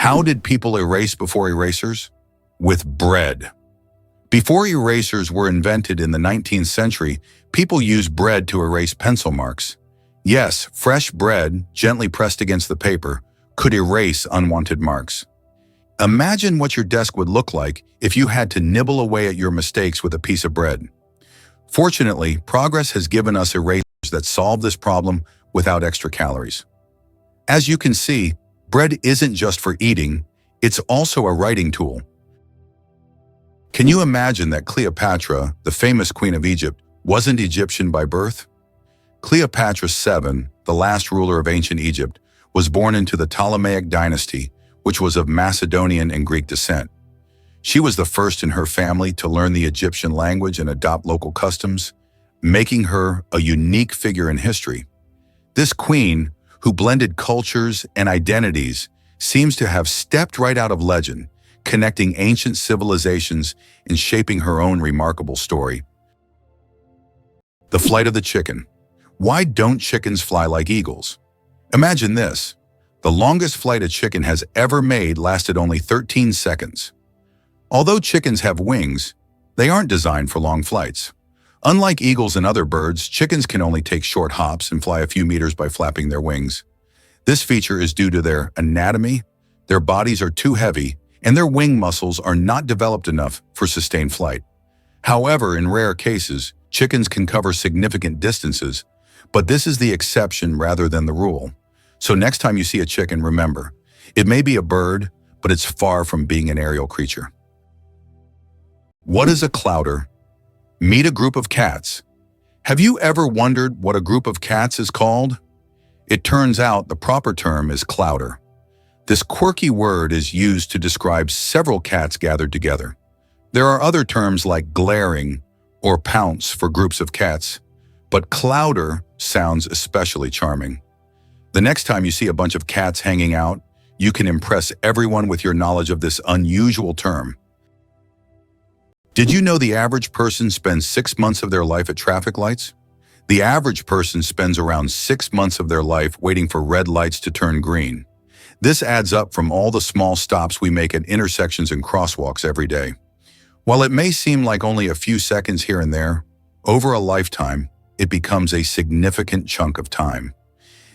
How did people erase before erasers? With bread. Before erasers were invented in the 19th century, people used bread to erase pencil marks. Yes, fresh bread, gently pressed against the paper, could erase unwanted marks. Imagine what your desk would look like if you had to nibble away at your mistakes with a piece of bread. Fortunately, progress has given us erasers that solve this problem without extra calories. As you can see, bread isn't just for eating, it's also a writing tool. Can you imagine that Cleopatra, the famous queen of Egypt, wasn't Egyptian by birth? Cleopatra VII, the last ruler of ancient Egypt, was born into the Ptolemaic dynasty, which was of Macedonian and Greek descent. She was the first in her family to learn the Egyptian language and adopt local customs, making her a unique figure in history. This queen, who blended cultures and identities, seems to have stepped right out of legend, connecting ancient civilizations and shaping her own remarkable story. The flight of the chicken. Why don't chickens fly like eagles? Imagine this. The longest flight a chicken has ever made lasted only 13 seconds. Although chickens have wings, they aren't designed for long flights. Unlike eagles and other birds, chickens can only take short hops and fly a few meters by flapping their wings. This feature is due to their anatomy. Their bodies are too heavy, and their wing muscles are not developed enough for sustained flight. However, in rare cases, chickens can cover significant distances, but this is the exception rather than the rule. So next time you see a chicken, remember, it may be a bird, but it's far from being an aerial creature. What is a clowder? Meet a group of cats. Have you ever wondered what a group of cats is called? It turns out the proper term is clowder. This quirky word is used to describe several cats gathered together. There are other terms like glaring or pounce for groups of cats, but clowder sounds especially charming. The next time you see a bunch of cats hanging out, you can impress everyone with your knowledge of this unusual term. Did you know the average person spends 6 months of their life at traffic lights? The average person spends around 6 months of their life waiting for red lights to turn green. This adds up from all the small stops we make at intersections and crosswalks every day. While it may seem like only a few seconds here and there, over a lifetime, it becomes a significant chunk of time.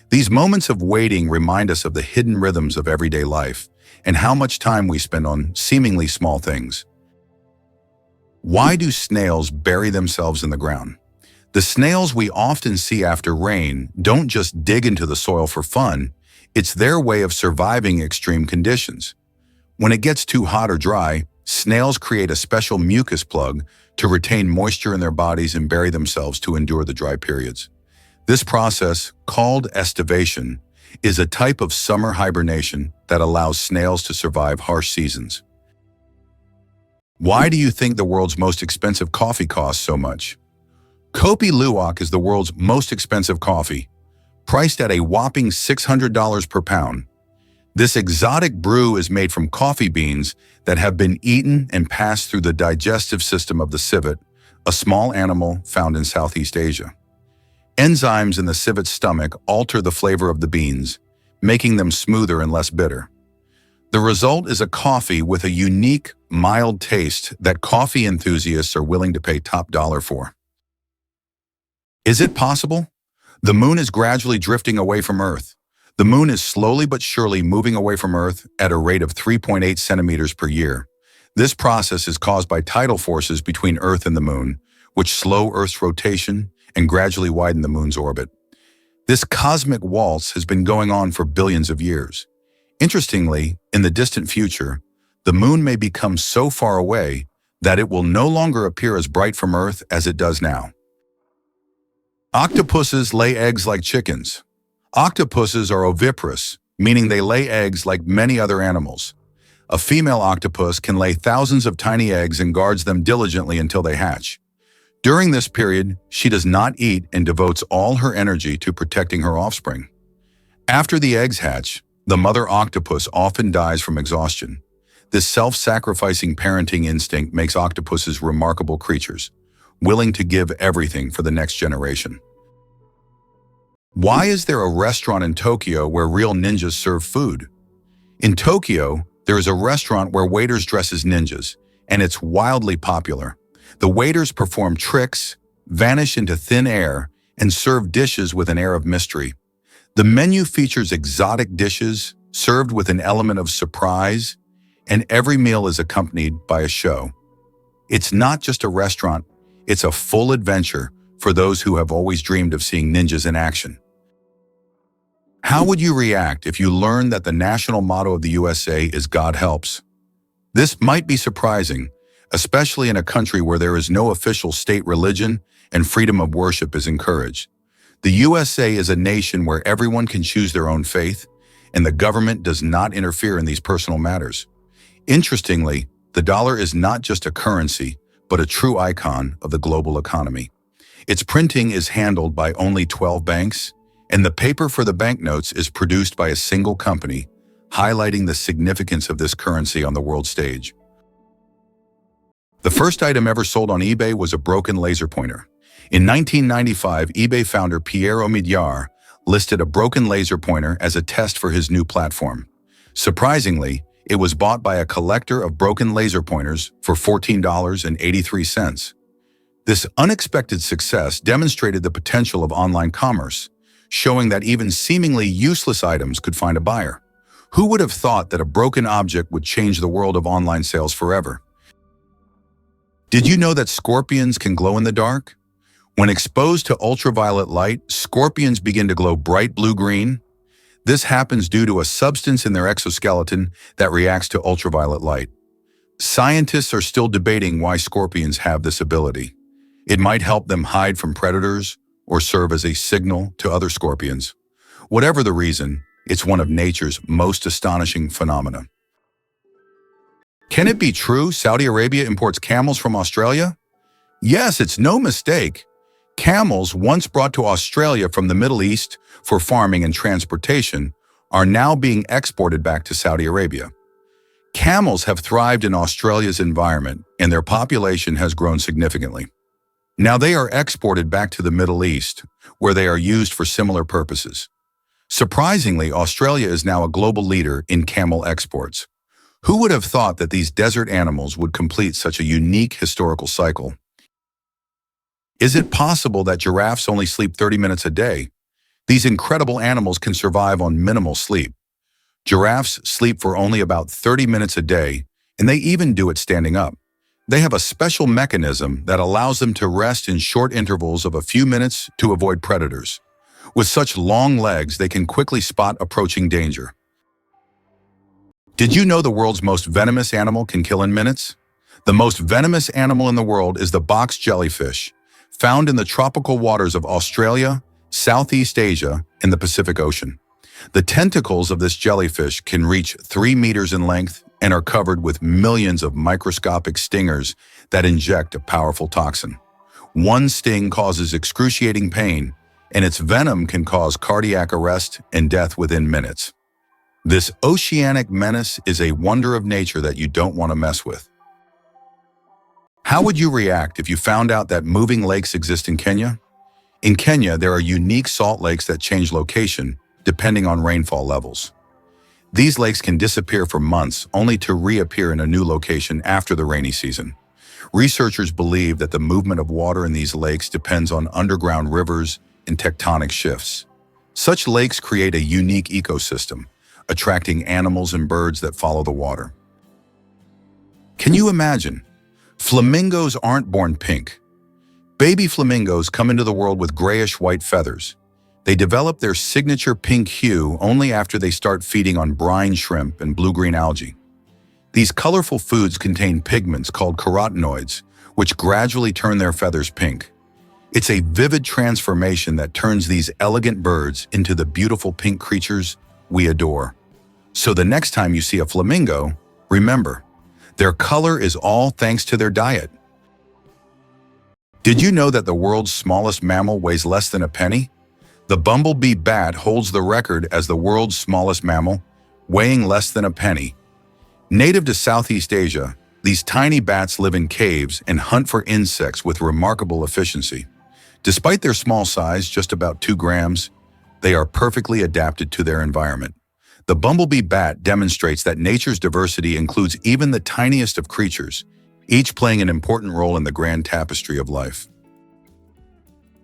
These moments of waiting remind us of the hidden rhythms of everyday life and how much time we spend on seemingly small things. Why do snails bury themselves in the ground? The snails we often see after rain don't just dig into the soil for fun. It's their way of surviving extreme conditions. When it gets too hot or dry, snails create a special mucus plug to retain moisture in their bodies and bury themselves to endure the dry periods. This process, called estivation, is a type of summer hibernation that allows snails to survive harsh seasons. Why do you think the world's most expensive coffee costs so much? Kopi Luwak is the world's most expensive coffee, priced at a whopping $600 per pound. This exotic brew is made from coffee beans that have been eaten and passed through the digestive system of the civet, a small animal found in Southeast Asia. Enzymes in the civet's stomach alter the flavor of the beans, making them smoother and less bitter. The result is a coffee with a unique, mild taste that coffee enthusiasts are willing to pay top dollar for. Is it possible? The moon is gradually drifting away from Earth. The moon is slowly but surely moving away from Earth at a rate of 3.8 centimeters per year. This process is caused by tidal forces between Earth and the moon, which slow Earth's rotation and gradually widen the moon's orbit. This cosmic waltz has been going on for billions of years. Interestingly, in the distant future, the moon may become so far away that it will no longer appear as bright from Earth as it does now. Octopuses lay eggs like chickens. Octopuses are oviparous, meaning they lay eggs like many other animals. A female octopus can lay thousands of tiny eggs and guards them diligently until they hatch. During this period, she does not eat and devotes all her energy to protecting her offspring. After the eggs hatch, the mother octopus often dies from exhaustion. This self-sacrificing parenting instinct makes octopuses remarkable creatures, willing to give everything for the next generation. Why is there a restaurant in Tokyo where real ninjas serve food? In Tokyo, there is a restaurant where waiters dress as ninjas, and it's wildly popular. The waiters perform tricks, vanish into thin air, and serve dishes with an air of mystery. The menu features exotic dishes, served with an element of surprise, and every meal is accompanied by a show. It's not just a restaurant, it's a full adventure for those who have always dreamed of seeing ninjas in action. How would you react if you learned that the national motto of the USA is God helps? This might be surprising, especially in a country where there is no official state religion and freedom of worship is encouraged. The USA is a nation where everyone can choose their own faith, and the government does not interfere in these personal matters. Interestingly, the dollar is not just a currency, but a true icon of the global economy. Its printing is handled by only 12 banks, and the paper for the banknotes is produced by a single company, highlighting the significance of this currency on the world stage. The first item ever sold on eBay was a broken laser pointer. In 1995, eBay founder Pierre Omidyar listed a broken laser pointer as a test for his new platform. Surprisingly, it was bought by a collector of broken laser pointers for $14.83. This unexpected success demonstrated the potential of online commerce, showing that even seemingly useless items could find a buyer. Who would have thought that a broken object would change the world of online sales forever? Did you know that scorpions can glow in the dark? When exposed to ultraviolet light, scorpions begin to glow bright blue-green. This happens due to a substance in their exoskeleton that reacts to ultraviolet light. Scientists are still debating why scorpions have this ability. It might help them hide from predators or serve as a signal to other scorpions. Whatever the reason, it's one of nature's most astonishing phenomena. Can it be true Saudi Arabia imports camels from Australia? Yes, it's no mistake. Camels, once brought to Australia from the Middle East for farming and transportation, are now being exported back to Saudi Arabia. Camels have thrived in Australia's environment, and their population has grown significantly. Now they are exported back to the Middle East, where they are used for similar purposes. Surprisingly, Australia is now a global leader in camel exports. Who would have thought that these desert animals would complete such a unique historical cycle? Is it possible that giraffes only sleep 30 minutes a day? These incredible animals can survive on minimal sleep. Giraffes sleep for only about 30 minutes a day, and they even do it standing up. They have a special mechanism that allows them to rest in short intervals of a few minutes to avoid predators. With such long legs, they can quickly spot approaching danger. Did you know the world's most venomous animal can kill in minutes? The most venomous animal in the world is the box jellyfish, found in the tropical waters of Australia, Southeast Asia, and the Pacific Ocean. The tentacles of this jellyfish can reach 3 meters in length and are covered with millions of microscopic stingers that inject a powerful toxin. One sting causes excruciating pain, and its venom can cause cardiac arrest and death within minutes. This oceanic menace is a wonder of nature that you don't want to mess with. How would you react if you found out that moving lakes exist in Kenya? In Kenya, there are unique salt lakes that change location depending on rainfall levels. These lakes can disappear for months only to reappear in a new location after the rainy season. Researchers believe that the movement of water in these lakes depends on underground rivers and tectonic shifts. Such lakes create a unique ecosystem, attracting animals and birds that follow the water. Can you imagine? Flamingos aren't born pink. Baby flamingos come into the world with grayish-white feathers. They develop their signature pink hue only after they start feeding on brine shrimp and blue-green algae. These colorful foods contain pigments called carotenoids, which gradually turn their feathers pink. It's a vivid transformation that turns these elegant birds into the beautiful pink creatures we adore. So the next time you see a flamingo, remember, their color is all thanks to their diet. Did you know that the world's smallest mammal weighs less than a penny? The bumblebee bat holds the record as the world's smallest mammal, weighing less than a penny. Native to Southeast Asia, these tiny bats live in caves and hunt for insects with remarkable efficiency. Despite their small size, just about 2 grams, they are perfectly adapted to their environment. The bumblebee bat demonstrates that nature's diversity includes even the tiniest of creatures, each playing an important role in the grand tapestry of life.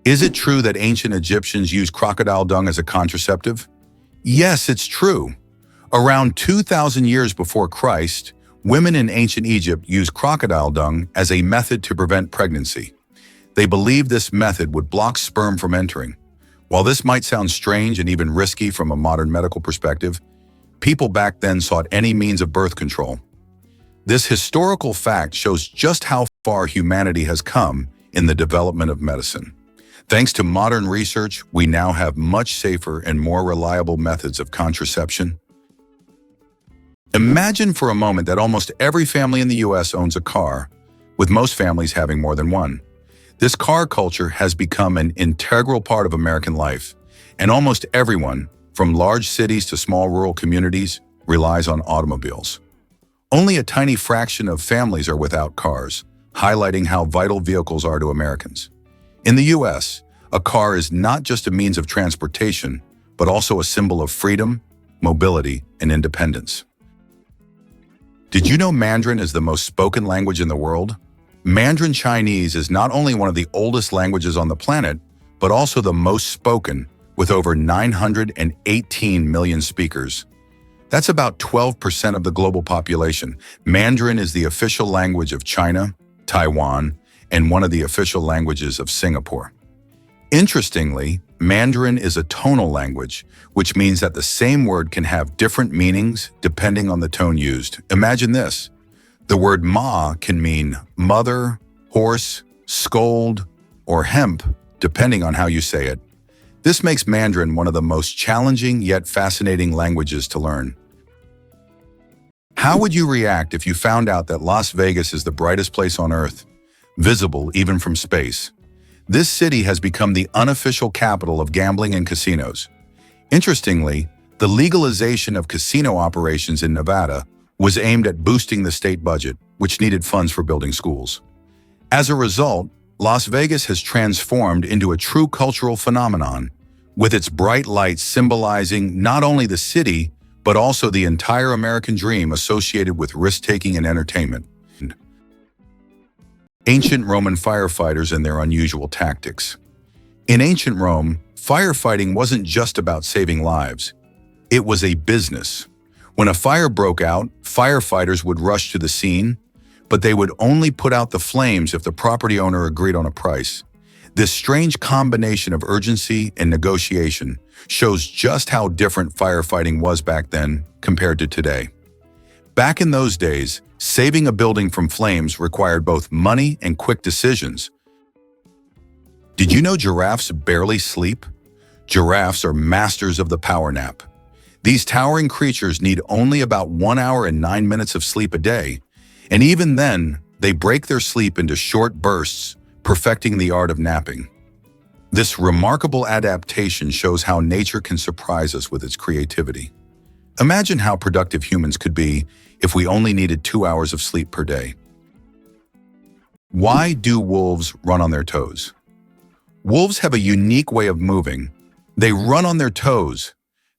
Is it true that ancient Egyptians used crocodile dung as a contraceptive? Yes, it's true. Around 2,000 years before Christ, women in ancient Egypt used crocodile dung as a method to prevent pregnancy. They believed this method would block sperm from entering. While this might sound strange and even risky from a modern medical perspective, people back then sought any means of birth control. This historical fact shows just how far humanity has come in the development of medicine. Thanks to modern research, we now have much safer and more reliable methods of contraception. Imagine for a moment that almost every family in the US owns a car, with most families having more than one. This car culture has become an integral part of American life, and almost everyone, from large cities to small rural communities, relies on automobiles. Only a tiny fraction of families are without cars, highlighting how vital vehicles are to Americans. In the US, a car is not just a means of transportation, but also a symbol of freedom, mobility, and independence. Did you know Mandarin is the most spoken language in the world? Mandarin Chinese is not only one of the oldest languages on the planet, but also the most spoken, with over 918 million speakers. That's about 12% of the global population. Mandarin is the official language of China, Taiwan, and one of the official languages of Singapore. Interestingly, Mandarin is a tonal language, which means that the same word can have different meanings depending on the tone used. Imagine this. The word ma can mean mother, horse, scold, or hemp, depending on how you say it. This makes Mandarin one of the most challenging yet fascinating languages to learn. How would you react if you found out that Las Vegas is the brightest place on Earth, visible even from space? This city has become the unofficial capital of gambling and casinos. Interestingly, the legalization of casino operations in Nevada was aimed at boosting the state budget, which needed funds for building schools. As a result, Las Vegas has transformed into a true cultural phenomenon, with its bright lights symbolizing not only the city, but also the entire American dream associated with risk-taking and entertainment. Ancient Roman firefighters and their unusual tactics. In ancient Rome, firefighting wasn't just about saving lives. It was a business. When a fire broke out, firefighters would rush to the scene, but they would only put out the flames if the property owner agreed on a price. This strange combination of urgency and negotiation shows just how different firefighting was back then compared to today. Back in those days, saving a building from flames required both money and quick decisions. Did you know giraffes barely sleep? Giraffes are masters of the power nap. These towering creatures need only about 1 hour and 9 minutes of sleep a day, and even then, they break their sleep into short bursts, perfecting the art of napping. This remarkable adaptation shows how nature can surprise us with its creativity. Imagine how productive humans could be if we only needed 2 hours of sleep per day. Why do wolves run on their toes? Wolves have a unique way of moving. They run on their toes.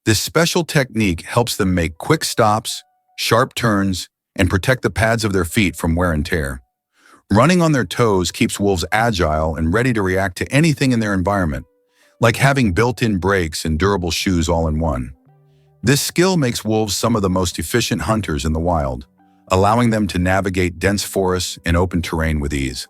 This special technique helps them make quick stops, sharp turns, and protect the pads of their feet from wear and tear. Running on their toes keeps wolves agile and ready to react to anything in their environment, like having built-in brakes and durable shoes all in one. This skill makes wolves some of the most efficient hunters in the wild, allowing them to navigate dense forests and open terrain with ease.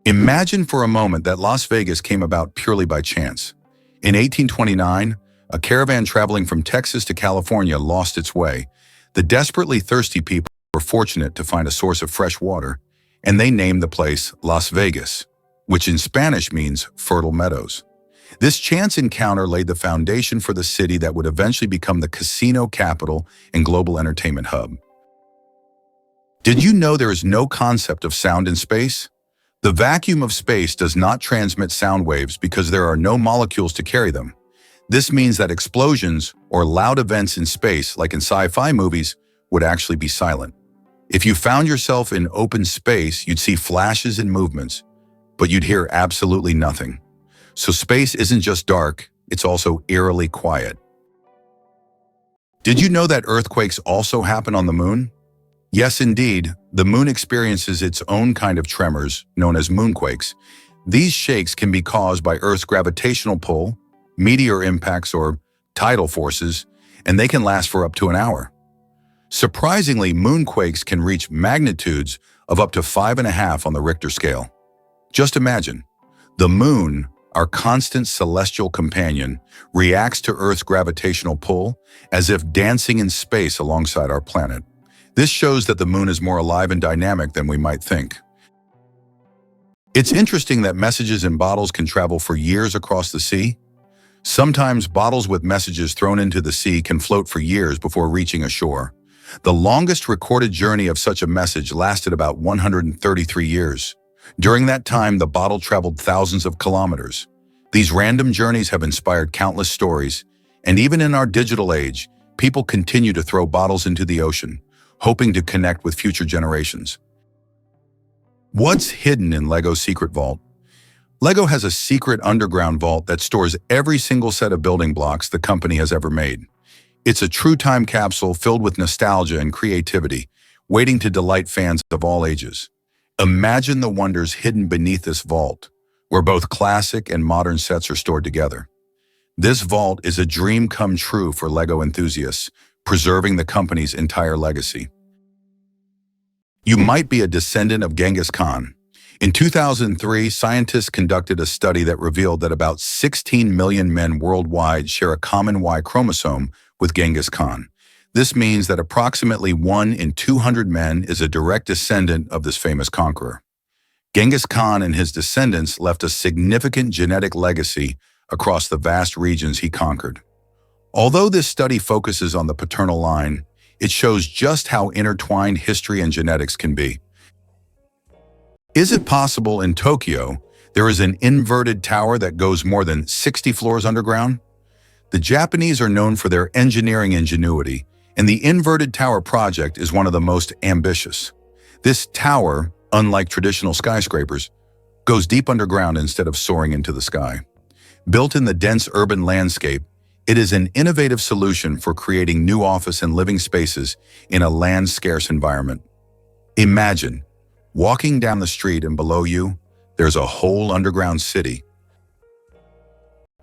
Imagine for a moment that Las Vegas came about purely by chance. In 1829, a caravan traveling from Texas to California lost its way. The desperately thirsty people were fortunate to find a source of fresh water, and they named the place Las Vegas, which in Spanish means fertile meadows. This chance encounter laid the foundation for the city that would eventually become the casino capital and global entertainment hub. Did you know there is no concept of sound in space? The vacuum of space does not transmit sound waves because there are no molecules to carry them. This means that explosions or loud events in space, like in sci-fi movies, would actually be silent. If you found yourself in open space, you'd see flashes and movements, but you'd hear absolutely nothing. So space isn't just dark, it's also eerily quiet. Did you know that earthquakes also happen on the moon? Yes, indeed. The moon experiences its own kind of tremors, known as moonquakes. These shakes can be caused by Earth's gravitational pull, meteor impacts, or tidal forces, and they can last for up to an hour. Surprisingly, moonquakes can reach magnitudes of up to 5.5 on the Richter scale. Just imagine, the moon, our constant celestial companion, reacts to Earth's gravitational pull as if dancing in space alongside our planet. This shows that the moon is more alive and dynamic than we might think. It's interesting that messages in bottles can travel for years across the sea. Sometimes bottles with messages thrown into the sea can float for years before reaching a shore. The longest recorded journey of such a message lasted about 133 years. During that time, the bottle traveled thousands of kilometers. These random journeys have inspired countless stories, and even in our digital age, people continue to throw bottles into the ocean, hoping to connect with future generations. What's hidden in LEGO's secret vault? LEGO has a secret underground vault that stores every single set of building blocks the company has ever made. It's a true time capsule filled with nostalgia and creativity, waiting to delight fans of all ages. Imagine the wonders hidden beneath this vault, where both classic and modern sets are stored together. This vault is a dream come true for LEGO enthusiasts, preserving the company's entire legacy. You might be a descendant of Genghis Khan. In 2003, scientists conducted a study that revealed that about 16 million men worldwide share a common Y chromosome with Genghis Khan. This means that approximately 1 in 200 men is a direct descendant of this famous conqueror. Genghis Khan and his descendants left a significant genetic legacy across the vast regions he conquered. Although this study focuses on the paternal line, it shows just how intertwined history and genetics can be. Is it possible in Tokyo there is an inverted tower that goes more than 60 floors underground? The Japanese are known for their engineering ingenuity, and the inverted tower project is one of the most ambitious. This tower, unlike traditional skyscrapers, goes deep underground instead of soaring into the sky. Built in the dense urban landscape, it is an innovative solution for creating new office and living spaces in a land-scarce environment. Imagine walking down the street and below you, there's a whole underground city.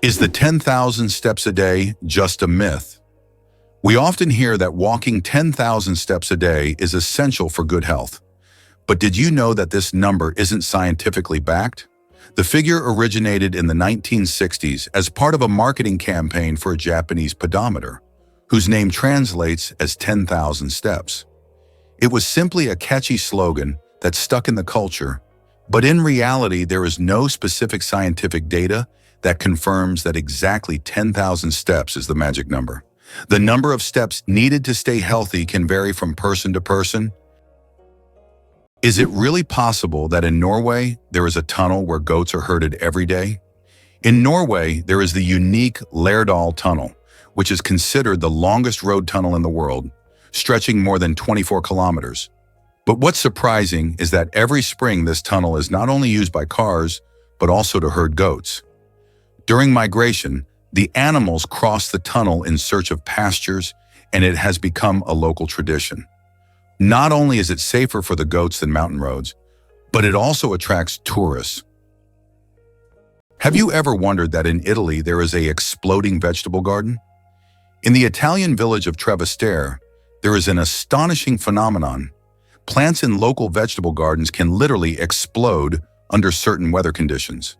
Is the 10,000 steps a day just a myth? We often hear that walking 10,000 steps a day is essential for good health. But did you know that this number isn't scientifically backed? The figure originated in the 1960s as part of a marketing campaign for a Japanese pedometer, whose name translates as 10,000 steps. It was simply a catchy slogan that stuck in the culture, but in reality there is no specific scientific data that confirms that exactly 10,000 steps is the magic number. The number of steps needed to stay healthy can vary from person to person. Is it really possible that in Norway there is a tunnel where goats are herded every day? In Norway, there is the unique Lærdal Tunnel, which is considered the longest road tunnel in the world, stretching more than 24 kilometers. But what's surprising is that every spring this tunnel is not only used by cars, but also to herd goats. During migration, the animals cross the tunnel in search of pastures, and it has become a local tradition. Not only is it safer for the goats than mountain roads, but it also attracts tourists. Have you ever wondered that in Italy there is an exploding vegetable garden? In the Italian village of Trevestare, there is an astonishing phenomenon. Plants in local vegetable gardens can literally explode under certain weather conditions.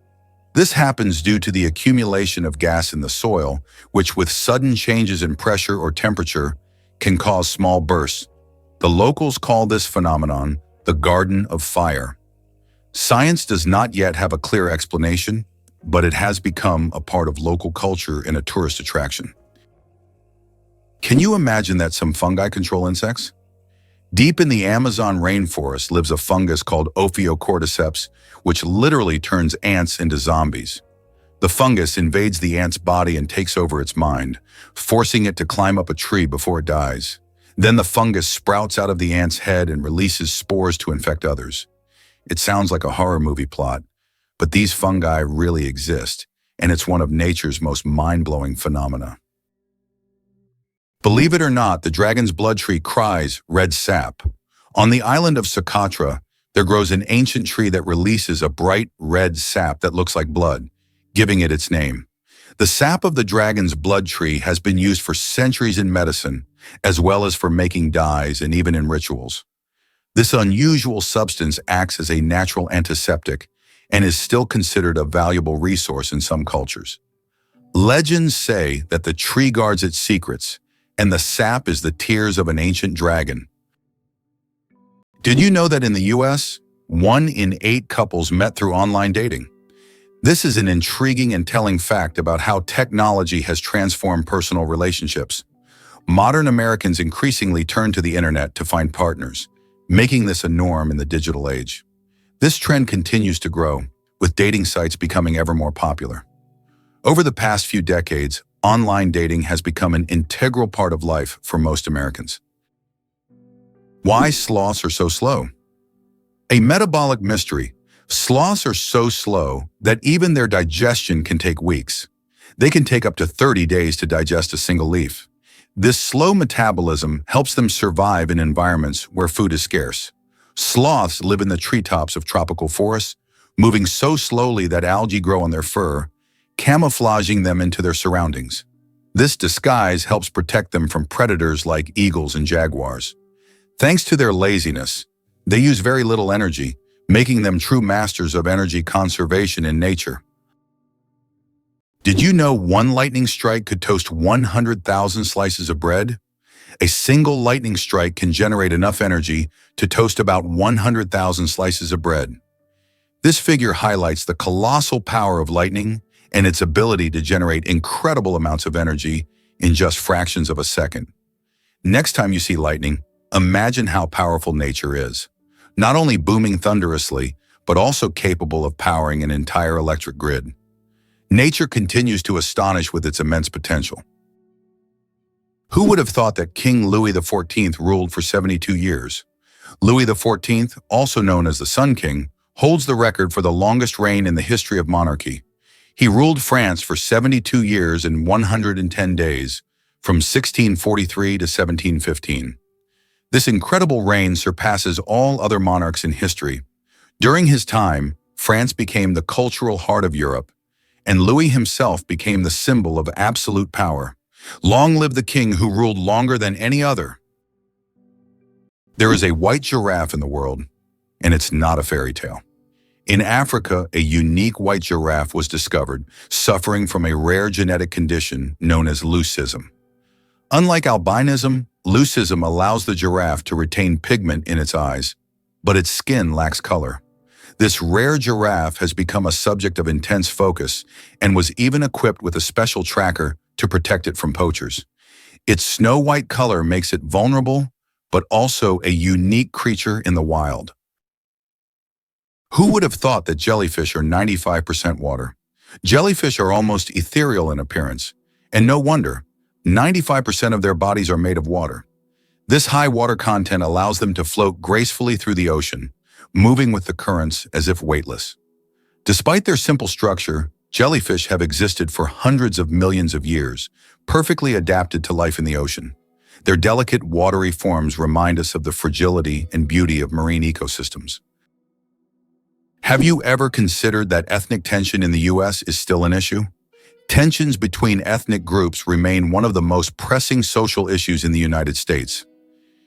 This happens due to the accumulation of gas in the soil, which with sudden changes in pressure or temperature can cause small bursts. The locals call this phenomenon the Garden of Fire. Science does not yet have a clear explanation, but it has become a part of local culture and a tourist attraction. Can you imagine that some fungi control insects? Deep in the Amazon rainforest lives a fungus called Ophiocordyceps, which literally turns ants into zombies. The fungus invades the ant's body and takes over its mind, forcing it to climb up a tree before it dies. Then the fungus sprouts out of the ant's head and releases spores to infect others. It sounds like a horror movie plot, but these fungi really exist, and it's one of nature's most mind-blowing phenomena. Believe it or not, the dragon's blood tree cries red sap. On the island of Socotra, there grows an ancient tree that releases a bright red sap that looks like blood, giving it its name. The sap of the dragon's blood tree has been used for centuries in medicine, as well as for making dyes and even in rituals. This unusual substance acts as a natural antiseptic and is still considered a valuable resource in some cultures. Legends say that the tree guards its secrets, and the sap is the tears of an ancient dragon. Did you know that in the US, 1 in 8 couples met through online dating? This is an intriguing and telling fact about how technology has transformed personal relationships. Modern Americans increasingly turn to the internet to find partners, making this a norm in the digital age. This trend continues to grow, with dating sites becoming ever more popular. Over the past few decades, online dating has become an integral part of life for most Americans. Why sloths are so slow? A metabolic mystery. Sloths are so slow that even their digestion can take weeks. They can take up to 30 days to digest a single leaf. This slow metabolism helps them survive in environments where food is scarce. Sloths live in the treetops of tropical forests, moving so slowly that algae grow on their fur, camouflaging them into their surroundings. This disguise helps protect them from predators like eagles and jaguars. Thanks to their laziness, they use very little energy, making them true masters of energy conservation in nature. Did you know one lightning strike could toast 100,000 slices of bread? A single lightning strike can generate enough energy to toast about 100,000 slices of bread. This figure highlights the colossal power of lightning and its ability to generate incredible amounts of energy in just fractions of a second. Next time you see lightning, imagine how powerful nature is, not only booming thunderously, but also capable of powering an entire electric grid. Nature continues to astonish with its immense potential. Who would have thought that King Louis XIV ruled for 72 years? Louis XIV, also known as the Sun King, holds the record for the longest reign in the history of monarchy. He ruled France for 72 years and 110 days, from 1643 to 1715. This incredible reign surpasses all other monarchs in history. During his time, France became the cultural heart of Europe, and Louis himself became the symbol of absolute power. Long live the king who ruled longer than any other. There is a white giraffe in the world, and it's not a fairy tale. In Africa, a unique white giraffe was discovered, suffering from a rare genetic condition known as leucism. Unlike albinism, leucism allows the giraffe to retain pigment in its eyes, but its skin lacks color. This rare giraffe has become a subject of intense focus and was even equipped with a special tracker to protect it from poachers. Its snow-white color makes it vulnerable, but also a unique creature in the wild. Who would have thought that jellyfish are 95% water? Jellyfish are almost ethereal in appearance, and no wonder, 95% of their bodies are made of water. This high water content allows them to float gracefully through the ocean, moving with the currents as if weightless. Despite their simple structure, jellyfish have existed for hundreds of millions of years, perfectly adapted to life in the ocean. Their delicate, watery forms remind us of the fragility and beauty of marine ecosystems. Have you ever considered that ethnic tension in the U.S. is still an issue? Tensions between ethnic groups remain one of the most pressing social issues in the United States.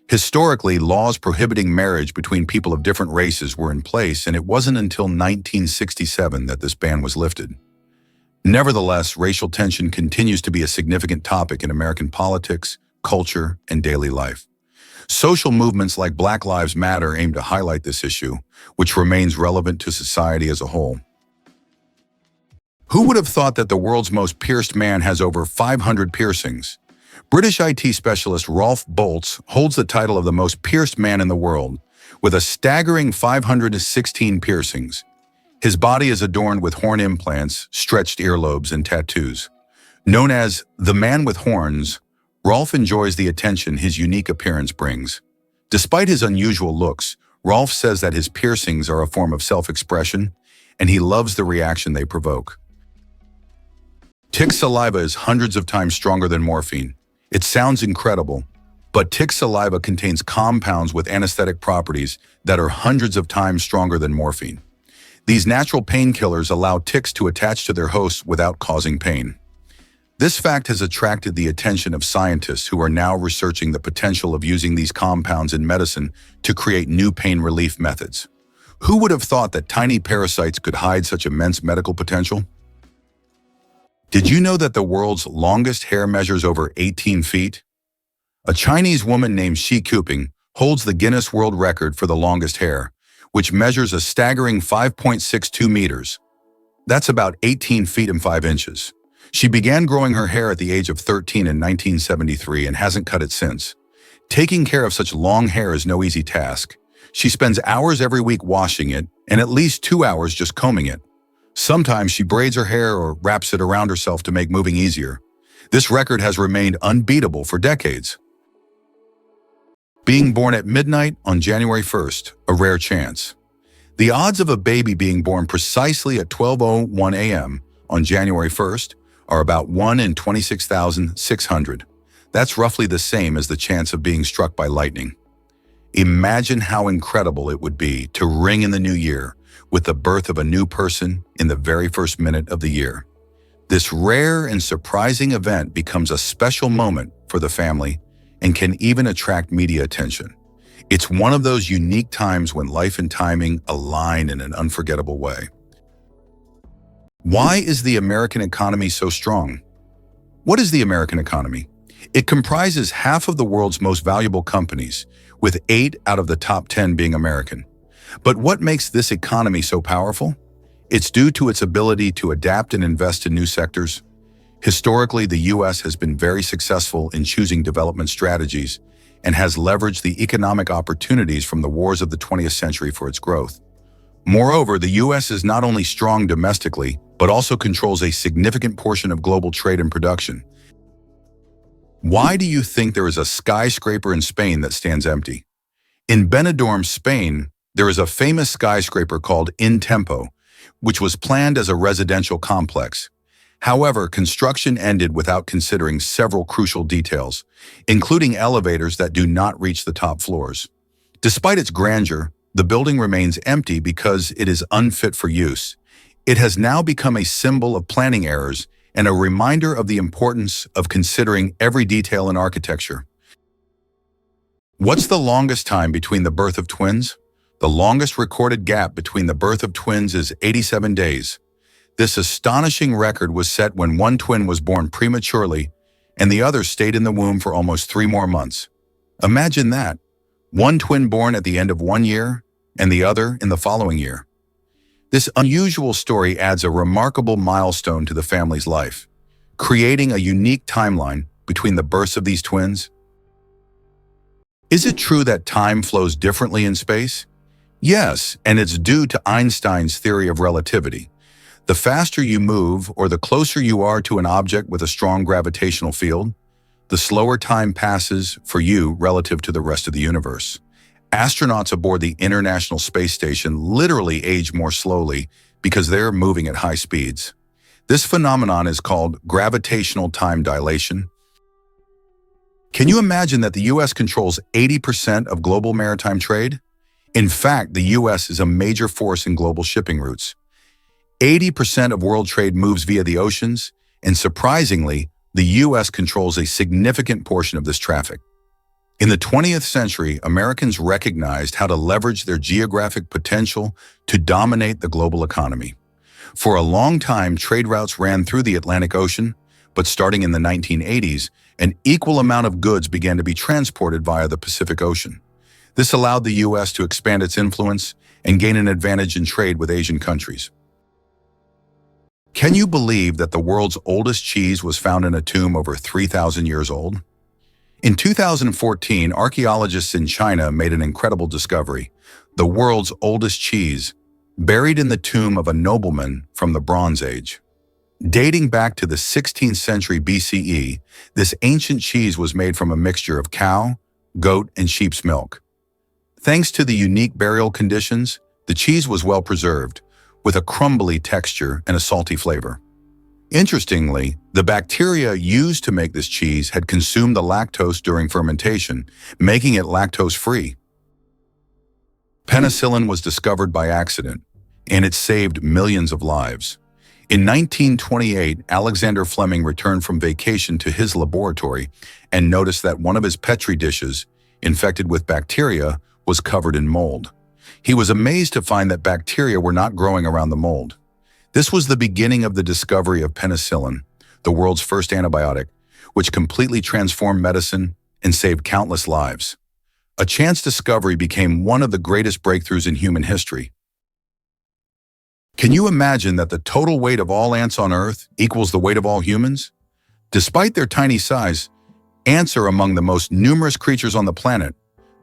Historically, laws prohibiting marriage between people of different races were in place, and it wasn't until 1967 that this ban was lifted. Nevertheless, racial tension continues to be a significant topic in American politics, culture, and daily life. Social movements like Black Lives Matter aim to highlight this issue, which remains relevant to society as a whole. Who would have thought that the world's most pierced man has over 500 piercings? British IT specialist Rolf Boltz holds the title of the most pierced man in the world, with a staggering 516 piercings. His body is adorned with horn implants, stretched earlobes, and tattoos. Known as the man with horns, Rolf enjoys the attention his unique appearance brings. Despite his unusual looks, Rolf says that his piercings are a form of self-expression, and he loves the reaction they provoke. Tick saliva is hundreds of times stronger than morphine. It sounds incredible, but tick saliva contains compounds with anesthetic properties that are hundreds of times stronger than morphine. These natural painkillers allow ticks to attach to their hosts without causing pain. This fact has attracted the attention of scientists who are now researching the potential of using these compounds in medicine to create new pain relief methods. Who would have thought that tiny parasites could hide such immense medical potential? Did you know that the world's longest hair measures over 18 feet? A Chinese woman named Shi Kuping holds the Guinness World Record for the longest hair, which measures a staggering 5.62 meters. That's about 18 feet and 5 inches. She began growing her hair at the age of 13 in 1973 and hasn't cut it since. Taking care of such long hair is no easy task. She spends hours every week washing it and at least 2 hours just combing it. Sometimes she braids her hair or wraps it around herself to make moving easier. This record has remained unbeatable for decades. Being born at midnight on January 1st, a rare chance. The odds of a baby being born precisely at 12:01 a.m. on January 1st are about 1 in 26,600. That's roughly the same as the chance of being struck by lightning. Imagine how incredible it would be to ring in the new year with the birth of a new person in the very first minute of the year. This rare and surprising event becomes a special moment for the family and can even attract media attention. It's one of those unique times when life and timing align in an unforgettable way. Why is the American economy so strong? What is the American economy? It comprises half of the world's most valuable companies, with 8 out of the top 10 being American. But what makes this economy so powerful? It's due to its ability to adapt and invest in new sectors. Historically, the U.S. has been very successful in choosing development strategies and has leveraged the economic opportunities from the wars of the 20th century for its growth. Moreover, the U.S. is not only strong domestically, but also controls a significant portion of global trade and production. Why do you think there is a skyscraper in Spain that stands empty? In Benidorm, Spain, there is a famous skyscraper called Intempo, which was planned as a residential complex. However, construction ended without considering several crucial details, including elevators that do not reach the top floors. Despite its grandeur, the building remains empty because it is unfit for use. It has now become a symbol of planning errors and a reminder of the importance of considering every detail in architecture. What's the longest time between the birth of twins? The longest recorded gap between the birth of twins is 87 days. This astonishing record was set when one twin was born prematurely and the other stayed in the womb for almost 3 more months. Imagine that, one twin born at the end of 1 year and the other in the following year. This unusual story adds a remarkable milestone to the family's life, creating a unique timeline between the births of these twins. Is it true that time flows differently in space? Yes, and it's due to Einstein's theory of relativity. The faster you move or the closer you are to an object with a strong gravitational field, the slower time passes for you relative to the rest of the universe. Astronauts aboard the International Space Station literally age more slowly because they're moving at high speeds. This phenomenon is called gravitational time dilation. Can you imagine that the U.S. controls 80% of global maritime trade? In fact, the U.S. is a major force in global shipping routes. 80% of world trade moves via the oceans, and surprisingly, the U.S. controls a significant portion of this traffic. In the 20th century, Americans recognized how to leverage their geographic potential to dominate the global economy. For a long time, trade routes ran through the Atlantic Ocean, but starting in the 1980s, an equal amount of goods began to be transported via the Pacific Ocean. This allowed the U.S. to expand its influence and gain an advantage in trade with Asian countries. Can you believe that the world's oldest cheese was found in a tomb over 3,000 years old? In 2014, archaeologists in China made an incredible discovery: the world's oldest cheese, buried in the tomb of a nobleman from the Bronze Age. Dating back to the 16th century BCE, this ancient cheese was made from a mixture of cow, goat, and sheep's milk. Thanks to the unique burial conditions, the cheese was well preserved, with a crumbly texture and a salty flavor. Interestingly, the bacteria used to make this cheese had consumed the lactose during fermentation, making it lactose-free. Penicillin was discovered by accident, and it saved millions of lives. In 1928, Alexander Fleming returned from vacation to his laboratory and noticed that one of his Petri dishes, infected with bacteria, was covered in mold. He was amazed to find that bacteria were not growing around the mold. This was the beginning of the discovery of penicillin, the world's first antibiotic, which completely transformed medicine and saved countless lives. A chance discovery became one of the greatest breakthroughs in human history. Can you imagine that the total weight of all ants on Earth equals the weight of all humans? Despite their tiny size, ants are among the most numerous creatures on the planet.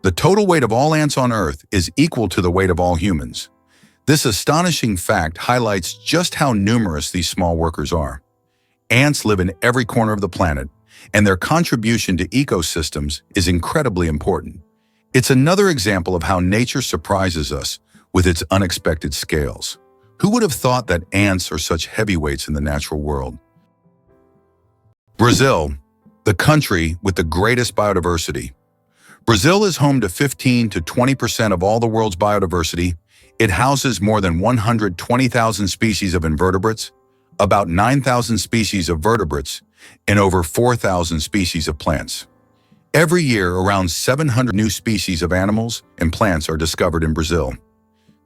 The total weight of all ants on Earth is equal to the weight of all humans. This astonishing fact highlights just how numerous these small workers are. Ants live in every corner of the planet, and their contribution to ecosystems is incredibly important. It's another example of how nature surprises us with its unexpected scales. Who would have thought that ants are such heavyweights in the natural world? Brazil, the country with the greatest biodiversity. Brazil is home to 15 to 20% of all the world's biodiversity. It houses more than 120,000 species of invertebrates, about 9,000 species of vertebrates, and over 4,000 species of plants. Every year, around 700 new species of animals and plants are discovered in Brazil.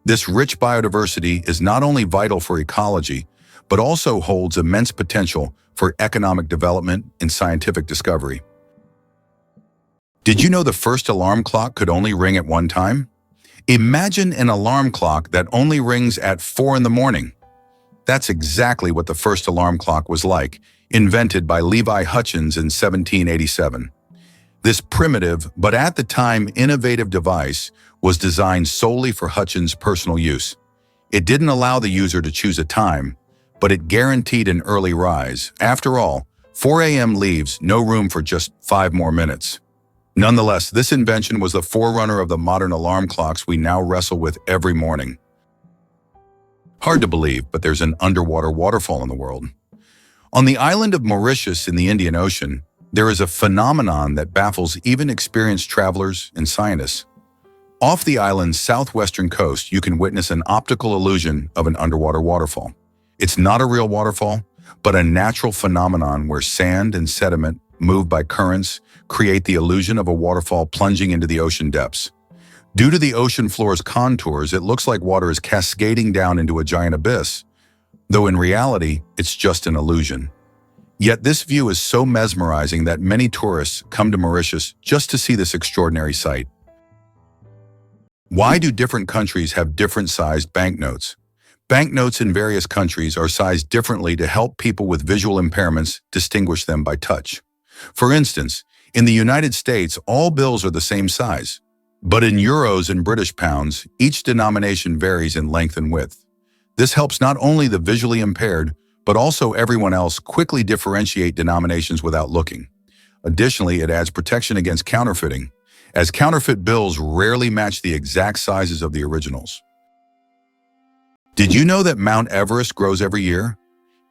This rich biodiversity is not only vital for ecology, but also holds immense potential for economic development and scientific discovery. Did you know the first alarm clock could only ring at one time? Imagine an alarm clock that only rings at 4 in the morning. That's exactly what the first alarm clock was like, invented by Levi Hutchins in 1787. This primitive, but at the time innovative device was designed solely for Hutchins' personal use. It didn't allow the user to choose a time, but it guaranteed an early rise. After all, 4 a.m. leaves no room for just 5 more minutes. Nonetheless, this invention was the forerunner of the modern alarm clocks we now wrestle with every morning. Hard to believe, but there's an underwater waterfall in the world. On the island of Mauritius in the Indian Ocean, there is a phenomenon that baffles even experienced travelers and scientists. Off the island's southwestern coast, you can witness an optical illusion of an underwater waterfall. It's not a real waterfall, but a natural phenomenon where sand and sediment, moved by currents, create the illusion of a waterfall plunging into the ocean depths. Due to the ocean floor's contours, it looks like water is cascading down into a giant abyss, though in reality, it's just an illusion. Yet this view is so mesmerizing that many tourists come to Mauritius just to see this extraordinary sight. Why do different countries have different sized banknotes? Banknotes in various countries are sized differently to help people with visual impairments distinguish them by touch. For instance, in the United States, all bills are the same size. But in euros and British pounds, each denomination varies in length and width. This helps not only the visually impaired, but also everyone else quickly differentiate denominations without looking. Additionally, it adds protection against counterfeiting, as counterfeit bills rarely match the exact sizes of the originals. Did you know that Mount Everest grows every year?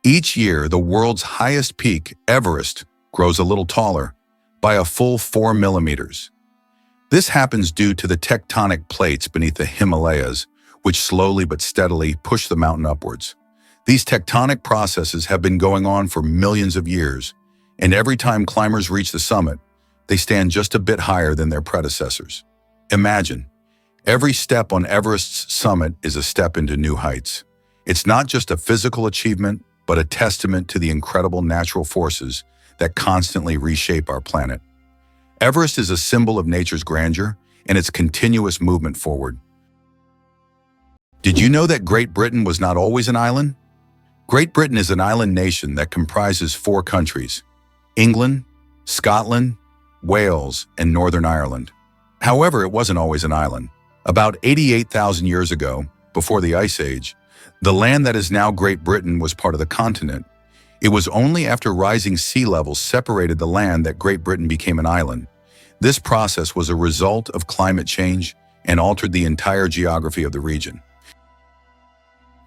Each year, the world's highest peak, Everest, grows a little taller, by a full 4 millimeters. This happens due to the tectonic plates beneath the Himalayas, which slowly but steadily push the mountain upwards. These tectonic processes have been going on for millions of years, and every time climbers reach the summit, they stand just a bit higher than their predecessors. Imagine, every step on Everest's summit is a step into new heights. It's not just a physical achievement, but a testament to the incredible natural forces that constantly reshape our planet. Everest is a symbol of nature's grandeur and its continuous movement forward. Did you know that Great Britain was not always an island? Great Britain is an island nation that comprises 4 countries: England, Scotland, Wales, and Northern Ireland. However, it wasn't always an island. About 88,000 years ago, before the Ice Age, the land that is now Great Britain was part of the continent. It was only after rising sea levels separated the land that Great Britain became an island. This process was a result of climate change and altered the entire geography of the region.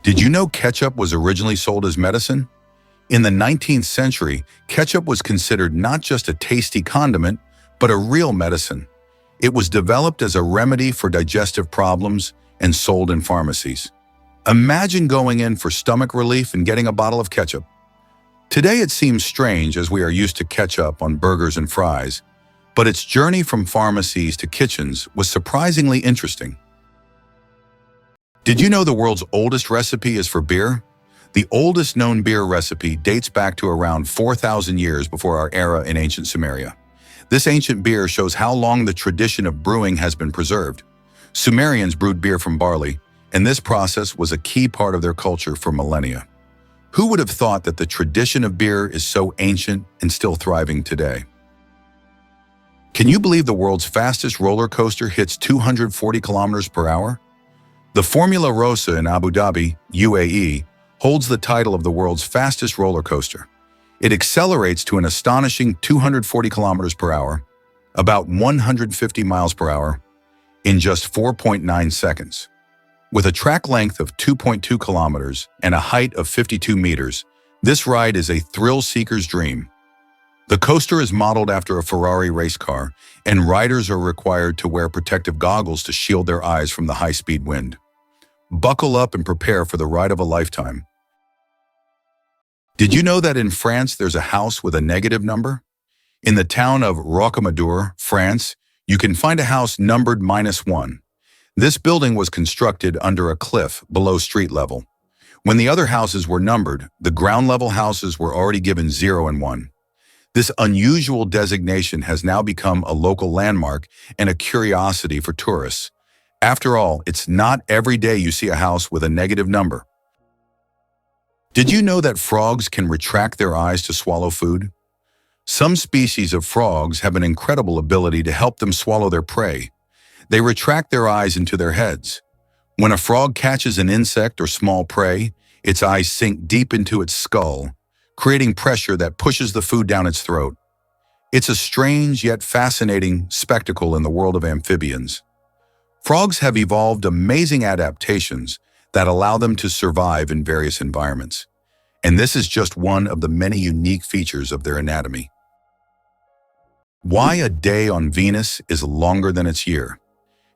Did you know ketchup was originally sold as medicine? In the 19th century, ketchup was considered not just a tasty condiment, but a real medicine. It was developed as a remedy for digestive problems and sold in pharmacies. Imagine going in for stomach relief and getting a bottle of ketchup. Today it seems strange as we are used to ketchup on burgers and fries, but its journey from pharmacies to kitchens was surprisingly interesting. Did you know the world's oldest recipe is for beer? The oldest known beer recipe dates back to around 4,000 years before our era in ancient Sumeria. This ancient beer shows how long the tradition of brewing has been preserved. Sumerians brewed beer from barley, and this process was a key part of their culture for millennia. Who would have thought that the tradition of beer is so ancient and still thriving today? Can you believe the world's fastest roller coaster hits 240 kilometers per hour? The Formula Rossa in Abu Dhabi, UAE, holds the title of the world's fastest roller coaster. It accelerates to an astonishing 240 kilometers per hour, about 150 miles per hour, in just 4.9 seconds. With a track length of 2.2 kilometers and a height of 52 meters, this ride is a thrill-seeker's dream. The coaster is modeled after a Ferrari race car, and riders are required to wear protective goggles to shield their eyes from the high-speed wind. Buckle up and prepare for the ride of a lifetime. Did you know that in France there's a house with a negative number? In the town of Rocamadour, France, you can find a house numbered -1. This building was constructed under a cliff below street level. When the other houses were numbered, the ground-level houses were already given 0 and 1. This unusual designation has now become a local landmark and a curiosity for tourists. After all, it's not every day you see a house with a negative number. Did you know that frogs can retract their eyes to swallow food? Some species of frogs have an incredible ability to help them swallow their prey. They retract their eyes into their heads. When a frog catches an insect or small prey, its eyes sink deep into its skull, creating pressure that pushes the food down its throat. It's a strange yet fascinating spectacle in the world of amphibians. Frogs have evolved amazing adaptations that allow them to survive in various environments. And this is just one of the many unique features of their anatomy. Why a day on Venus is longer than its year?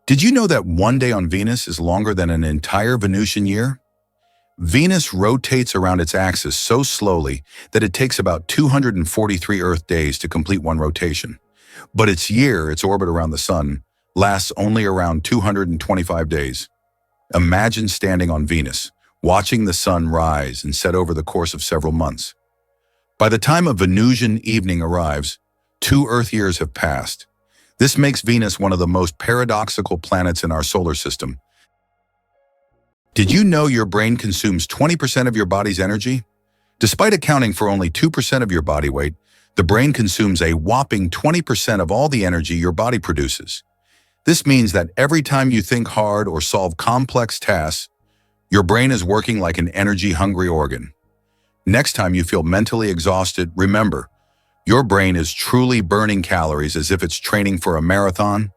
Did you know that one day on Venus is longer than an entire Venusian year? Venus rotates around its axis so slowly that it takes about 243 Earth days to complete one rotation. But its year, its orbit around the Sun, lasts only around 225 days. Imagine standing on Venus, watching the sun rise and set over the course of several months. By the time a Venusian evening arrives, 2 Earth years have passed. This makes Venus one of the most paradoxical planets in our solar system. Did you know your brain consumes 20% of your body's energy? Despite accounting for only 2% of your body weight, the brain consumes a whopping 20% of all the energy your body produces. This means that every time you think hard or solve complex tasks, your brain is working like an energy-hungry organ. Next time you feel mentally exhausted, remember, your brain is truly burning calories as if it's training for a marathon.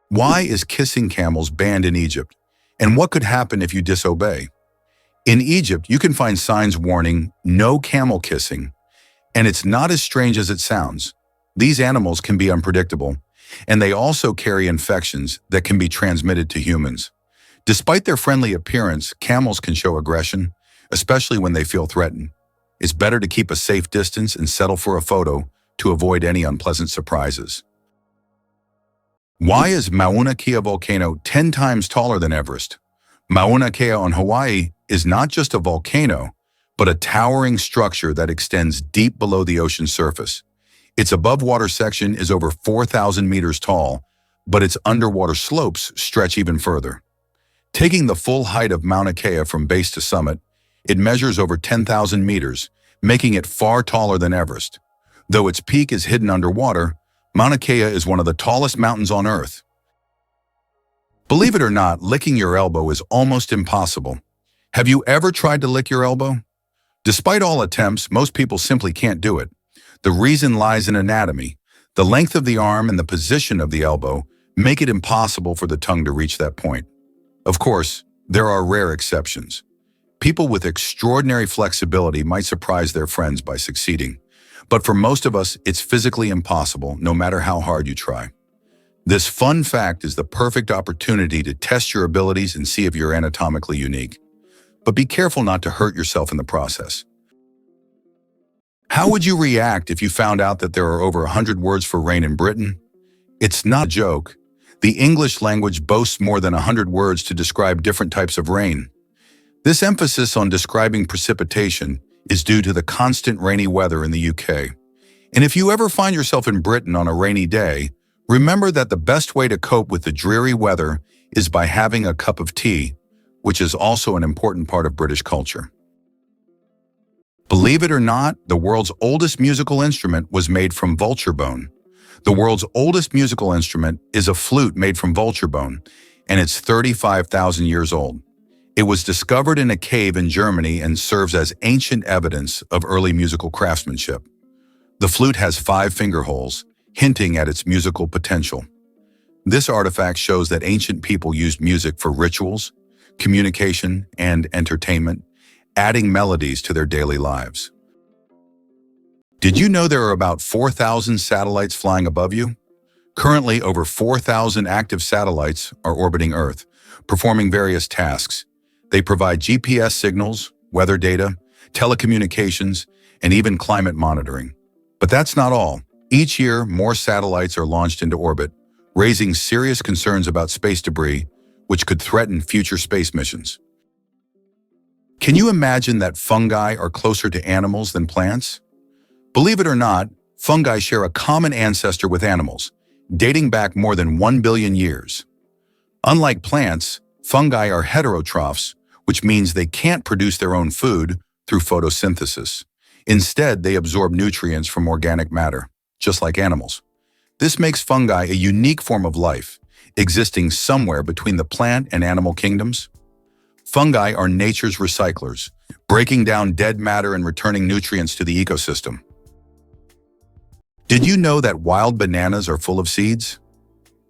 Why is kissing camels banned in Egypt? And what could happen if you disobey? In Egypt, you can find signs warning, "No camel kissing." And it's not as strange as it sounds. These animals can be unpredictable, and they also carry infections that can be transmitted to humans. Despite their friendly appearance, camels can show aggression, especially when they feel threatened. It's better to keep a safe distance and settle for a photo to avoid any unpleasant surprises. Why is Mauna Kea volcano 10 times taller than Everest? Mauna Kea on Hawaii is not just a volcano, but a towering structure that extends deep below the ocean surface. Its above-water section is over 4,000 meters tall, but its underwater slopes stretch even further. Taking the full height of Mauna Kea from base to summit, it measures over 10,000 meters, making it far taller than Everest. Though its peak is hidden underwater, Mauna Kea is one of the tallest mountains on Earth. Believe it or not, licking your elbow is almost impossible. Have you ever tried to lick your elbow? Despite all attempts, most people simply can't do it. The reason lies in anatomy. The length of the arm and the position of the elbow make it impossible for the tongue to reach that point. Of course, there are rare exceptions. People with extraordinary flexibility might surprise their friends by succeeding. But for most of us, it's physically impossible, no matter how hard you try. This fun fact is the perfect opportunity to test your abilities and see if you're anatomically unique. But be careful not to hurt yourself in the process. How would you react if you found out that there are over 100 words for rain in Britain? It's not a joke. The English language boasts more than 100 words to describe different types of rain. This emphasis on describing precipitation is due to the constant rainy weather in the UK. And if you ever find yourself in Britain on a rainy day, remember that the best way to cope with the dreary weather is by having a cup of tea, which is also an important part of British culture. Believe it or not, the world's oldest musical instrument was made from vulture bone. The world's oldest musical instrument is a flute made from vulture bone, and it's 35,000 years old. It was discovered in a cave in Germany and serves as ancient evidence of early musical craftsmanship. The flute has 5 finger holes, hinting at its musical potential. This artifact shows that ancient people used music for rituals, communication, and entertainment, adding melodies to their daily lives. Did you know there are about 4,000 satellites flying above you? Currently, over 4,000 active satellites are orbiting Earth, performing various tasks. They provide GPS signals, weather data, telecommunications, and even climate monitoring. But that's not all. Each year, more satellites are launched into orbit, raising serious concerns about space debris, which could threaten future space missions. Can you imagine that fungi are closer to animals than plants? Believe it or not, fungi share a common ancestor with animals, dating back more than 1 billion years. Unlike plants, fungi are heterotrophs, which means they can't produce their own food through photosynthesis. Instead, they absorb nutrients from organic matter, just like animals. This makes fungi a unique form of life, existing somewhere between the plant and animal kingdoms. Fungi are nature's recyclers, breaking down dead matter and returning nutrients to the ecosystem. Did you know that wild bananas are full of seeds?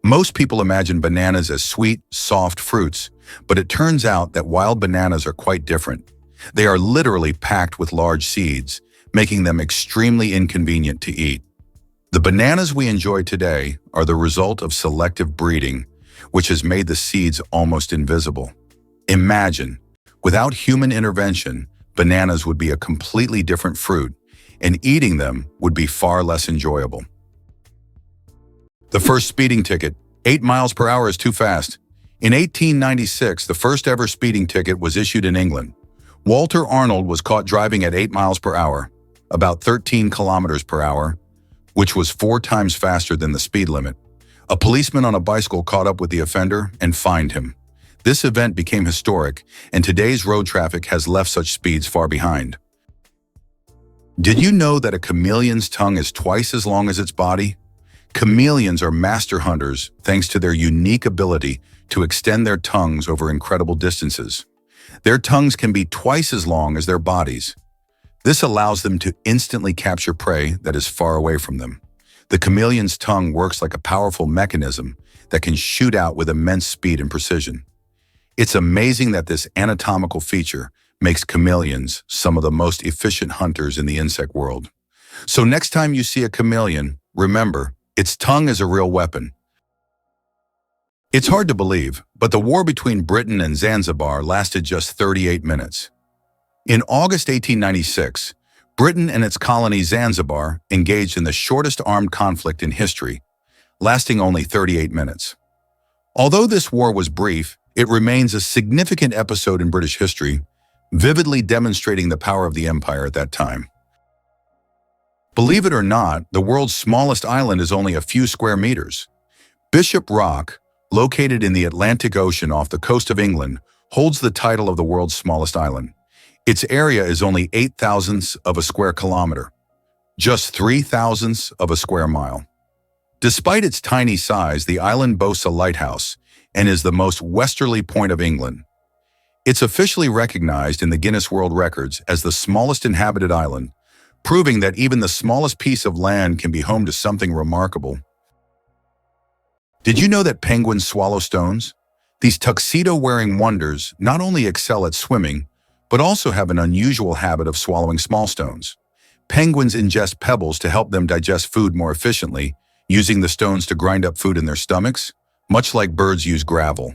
Most people imagine bananas as sweet, soft fruits, but it turns out that wild bananas are quite different. They are literally packed with large seeds, making them extremely inconvenient to eat. The bananas we enjoy today are the result of selective breeding, which has made the seeds almost invisible. Imagine, without human intervention, bananas would be a completely different fruit, and eating them would be far less enjoyable. The first speeding ticket, 8 miles per hour is too fast. In 1896, the first ever speeding ticket was issued in England. Walter Arnold was caught driving at 8 miles per hour, about 13 kilometers per hour, which was 4 times faster than the speed limit. A policeman on a bicycle caught up with the offender and fined him. This event became historic, and today's road traffic has left such speeds far behind. Did you know that a chameleon's tongue is twice as long as its body? Chameleons are master hunters thanks to their unique ability to extend their tongues over incredible distances. Their tongues can be twice as long as their bodies. This allows them to instantly capture prey that is far away from them. The chameleon's tongue works like a powerful mechanism that can shoot out with immense speed and precision. It's amazing that this anatomical feature makes chameleons some of the most efficient hunters in the insect world. So next time you see a chameleon, remember, its tongue is a real weapon. It's hard to believe, but the war between Britain and Zanzibar lasted just 38 minutes. In August 1896, Britain and its colony Zanzibar engaged in the shortest armed conflict in history, lasting only 38 minutes. Although this war was brief, it remains a significant episode in British history, vividly demonstrating the power of the empire at that time. Believe it or not, the world's smallest island is only a few square meters. Bishop Rock, located in the Atlantic Ocean off the coast of England, holds the title of the world's smallest island. Its area is only 8 thousandths of a square kilometer, just 3 thousandths of a square mile. Despite its tiny size, the island boasts a lighthouse and is the most westerly point of England. It's officially recognized in the Guinness World Records as the smallest inhabited island, proving that even the smallest piece of land can be home to something remarkable. Did you know that penguins swallow stones? These tuxedo-wearing wonders not only excel at swimming, but also have an unusual habit of swallowing small stones. Penguins ingest pebbles to help them digest food more efficiently, using the stones to grind up food in their stomachs, much like birds use gravel.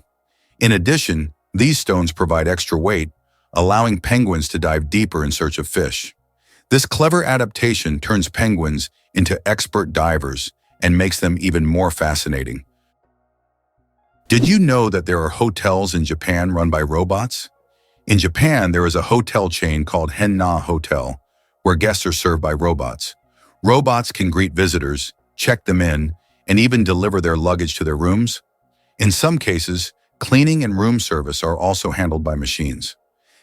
In addition, these stones provide extra weight, allowing penguins to dive deeper in search of fish. This clever adaptation turns penguins into expert divers and makes them even more fascinating. Did you know that there are hotels in Japan run by robots? In Japan, there is a hotel chain called Henna Hotel, where guests are served by robots. Robots can greet visitors, check them in, and even deliver their luggage to their rooms. In some cases, cleaning and room service are also handled by machines.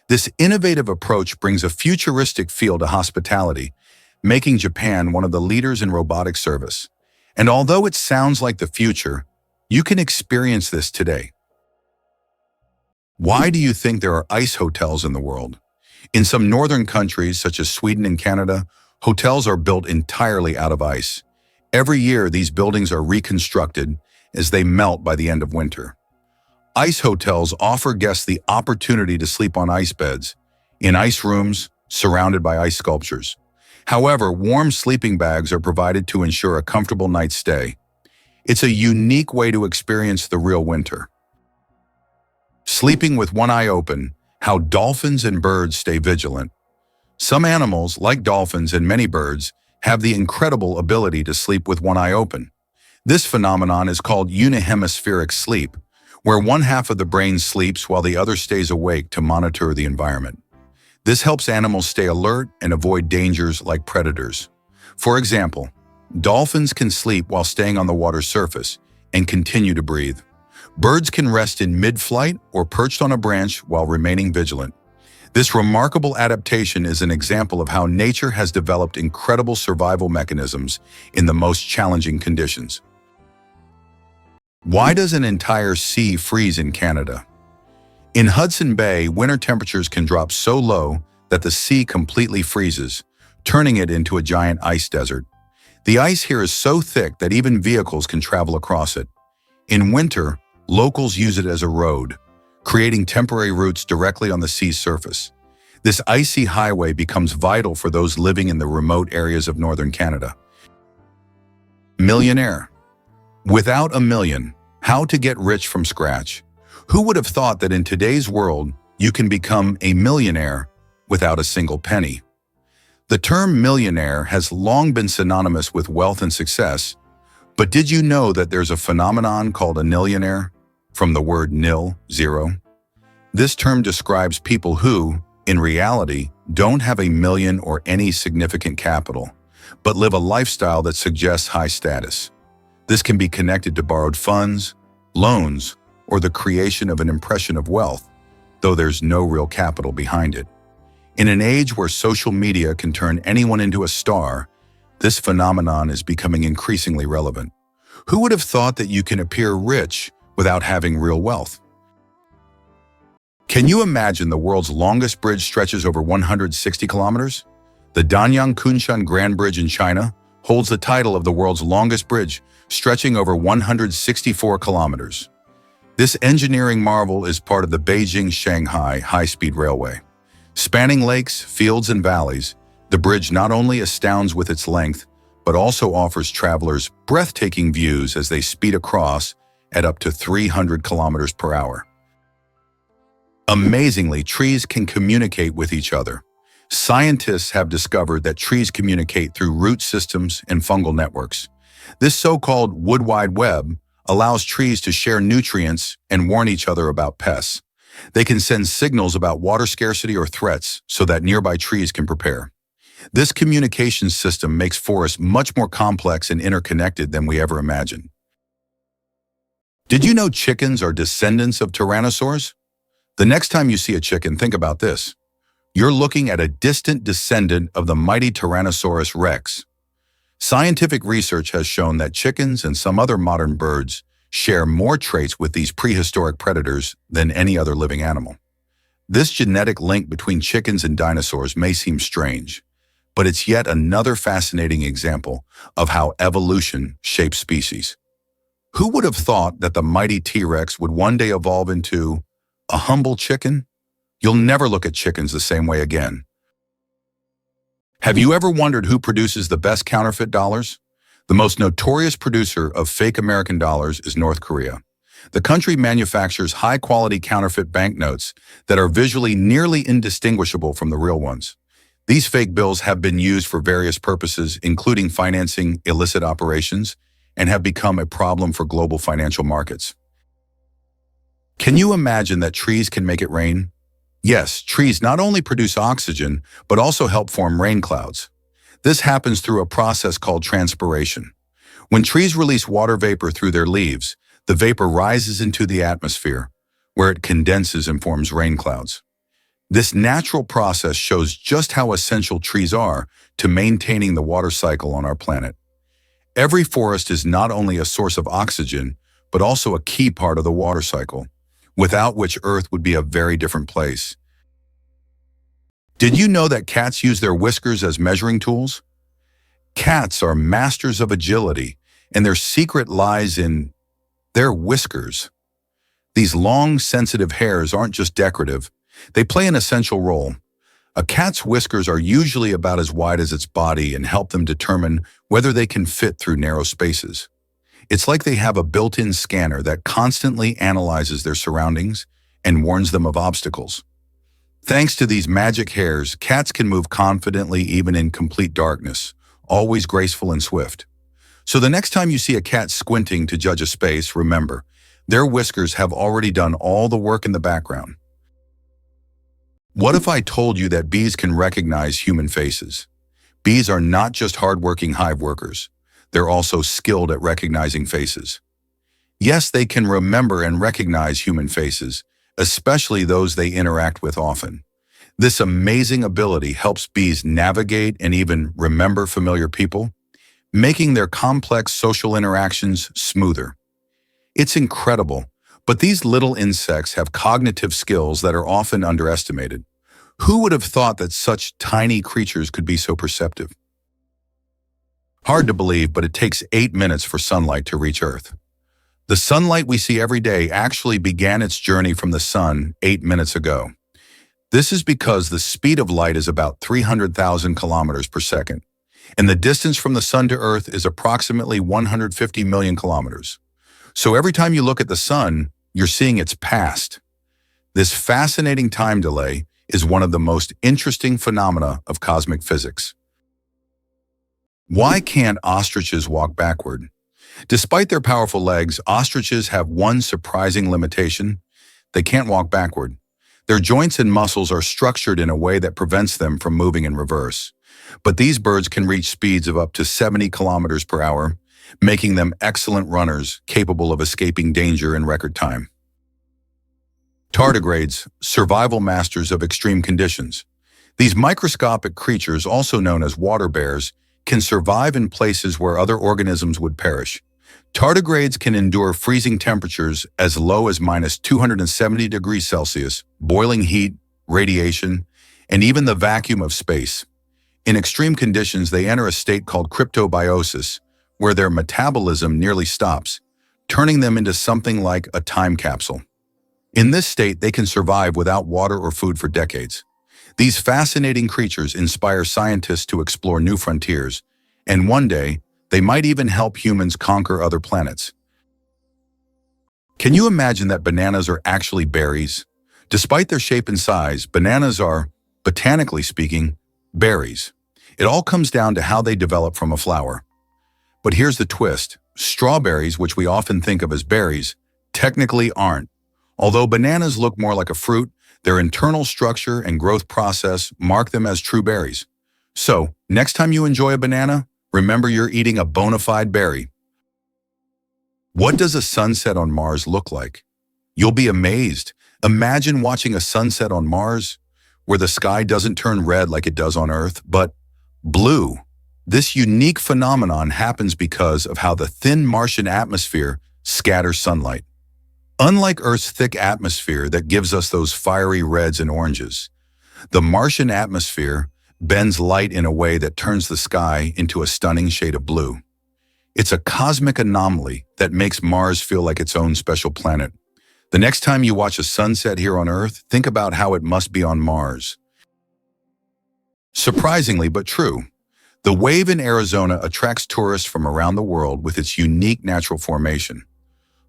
This innovative approach brings a futuristic feel to hospitality, making Japan one of the leaders in robotic service. And although it sounds like the future, you can experience this today. Why do you think there are ice hotels in the world? In some northern countries, such as Sweden and Canada, hotels are built entirely out of ice. Every year, these buildings are reconstructed as they melt by the end of winter. Ice hotels offer guests the opportunity to sleep on ice beds, in ice rooms, surrounded by ice sculptures. However, warm sleeping bags are provided to ensure a comfortable night's stay. It's a unique way to experience the real winter. Sleeping with one eye open, how dolphins and birds stay vigilant. Some animals, like dolphins and many birds, have the incredible ability to sleep with one eye open. This phenomenon is called unihemispheric sleep, where one half of the brain sleeps while the other stays awake to monitor the environment. This helps animals stay alert and avoid dangers like predators. For example, dolphins can sleep while staying on the water's surface and continue to breathe. Birds can rest in mid-flight or perched on a branch while remaining vigilant. This remarkable adaptation is an example of how nature has developed incredible survival mechanisms in the most challenging conditions. Why does an entire sea freeze in Canada? In Hudson Bay, winter temperatures can drop so low that the sea completely freezes, turning it into a giant ice desert. The ice here is so thick that even vehicles can travel across it. In winter, locals use it as a road, creating temporary routes directly on the sea's surface. This icy highway becomes vital for those living in the remote areas of northern Canada. Millionaire. Without a million, how to get rich from scratch? Who would have thought that in today's world, you can become a millionaire without a single penny? The term millionaire has long been synonymous with wealth and success, but did you know that there's a phenomenon called a nillionaire, from the word nil, zero? This term describes people who, in reality, don't have a million or any significant capital, but live a lifestyle that suggests high status. This can be connected to borrowed funds, loans, or the creation of an impression of wealth, though there's no real capital behind it. In an age where social media can turn anyone into a star, this phenomenon is becoming increasingly relevant. Who would have thought that you can appear rich without having real wealth? Can you imagine the world's longest bridge stretches over 160 kilometers? The Danyang Kunshan Grand Bridge in China holds the title of the world's longest bridge, stretching over 164 kilometers. This engineering marvel is part of the Beijing-Shanghai high-speed railway. Spanning lakes, fields, and valleys, the bridge not only astounds with its length, but also offers travelers breathtaking views as they speed across at up to 300 kilometers per hour. Amazingly, trees can communicate with each other. Scientists have discovered that trees communicate through root systems and fungal networks. This so-called wood wide web allows trees to share nutrients and warn each other about pests. They can send signals about water scarcity or threats so that nearby trees can prepare. This communication system makes forests much more complex and interconnected than we ever imagined. Did you know chickens are descendants of tyrannosaurs? The next time you see a chicken, think about this. You're looking at a distant descendant of the mighty Tyrannosaurus rex. Scientific research has shown that chickens and some other modern birds share more traits with these prehistoric predators than any other living animal. This genetic link between chickens and dinosaurs may seem strange, but it's yet another fascinating example of how evolution shapes species. Who would have thought that the mighty T-Rex would one day evolve into a humble chicken? You'll never look at chickens the same way again. Have you ever wondered who produces the best counterfeit dollars? The most notorious producer of fake American dollars is North Korea. The country manufactures high-quality counterfeit banknotes that are visually nearly indistinguishable from the real ones. These fake bills have been used for various purposes, including financing illicit operations, and have become a problem for global financial markets. Can you imagine that trees can make it rain? Yes, trees not only produce oxygen, but also help form rain clouds. This happens through a process called transpiration. When trees release water vapor through their leaves, the vapor rises into the atmosphere, where it condenses and forms rain clouds. This natural process shows just how essential trees are to maintaining the water cycle on our planet. Every forest is not only a source of oxygen, but also a key part of the water cycle, without which Earth would be a very different place. Did you know that cats use their whiskers as measuring tools? Cats are masters of agility, and their secret lies in their whiskers. These long, sensitive hairs aren't just decorative, they play an essential role. A cat's whiskers are usually about as wide as its body and help them determine whether they can fit through narrow spaces. It's like they have a built-in scanner that constantly analyzes their surroundings and warns them of obstacles. Thanks to these magic hairs, cats can move confidently even in complete darkness, always graceful and swift. So the next time you see a cat squinting to judge a space, remember, their whiskers have already done all the work in the background. What if I told you that bees can recognize human faces? Bees are not just hardworking hive workers. They're also skilled at recognizing faces. Yes, they can remember and recognize human faces, especially those they interact with often. This amazing ability helps bees navigate and even remember familiar people, making their complex social interactions smoother. It's incredible, but these little insects have cognitive skills that are often underestimated. Who would have thought that such tiny creatures could be so perceptive? Hard to believe, but it takes 8 minutes for sunlight to reach Earth. The sunlight we see every day actually began its journey from the sun 8 minutes ago. This is because the speed of light is about 300,000 kilometers per second, and the distance from the sun to Earth is approximately 150 million kilometers. So every time you look at the sun, you're seeing its past. This fascinating time delay is one of the most interesting phenomena of cosmic physics. Why can't ostriches walk backward? Despite their powerful legs, ostriches have one surprising limitation. They can't walk backward. Their joints and muscles are structured in a way that prevents them from moving in reverse. But these birds can reach speeds of up to 70 kilometers per hour, making them excellent runners capable of escaping danger in record time. Tardigrades, survival masters of extreme conditions. These microscopic creatures, also known as water bears, can survive in places where other organisms would perish. Tardigrades can endure freezing temperatures as low as minus 270 degrees Celsius, boiling heat, radiation, and even the vacuum of space. In extreme conditions, they enter a state called cryptobiosis, where their metabolism nearly stops, turning them into something like a time capsule. In this state, they can survive without water or food for decades. These fascinating creatures inspire scientists to explore new frontiers, and one day, they might even help humans conquer other planets. Can you imagine that bananas are actually berries? Despite their shape and size, bananas are, botanically speaking, berries. It all comes down to how they develop from a flower. But here's the twist. Strawberries, which we often think of as berries, technically aren't. Although bananas look more like a fruit, their internal structure and growth process mark them as true berries. So, next time you enjoy a banana, remember you're eating a bona fide berry. What does a sunset on Mars look like? You'll be amazed. Imagine watching a sunset on Mars, where the sky doesn't turn red like it does on Earth, but blue. This unique phenomenon happens because of how the thin Martian atmosphere scatters sunlight. Unlike Earth's thick atmosphere that gives us those fiery reds and oranges, the Martian atmosphere bends light in a way that turns the sky into a stunning shade of blue. It's a cosmic anomaly that makes Mars feel like its own special planet. The next time you watch a sunset here on Earth, think about how it must be on Mars. Surprisingly but true, the wave in Arizona attracts tourists from around the world with its unique natural formation.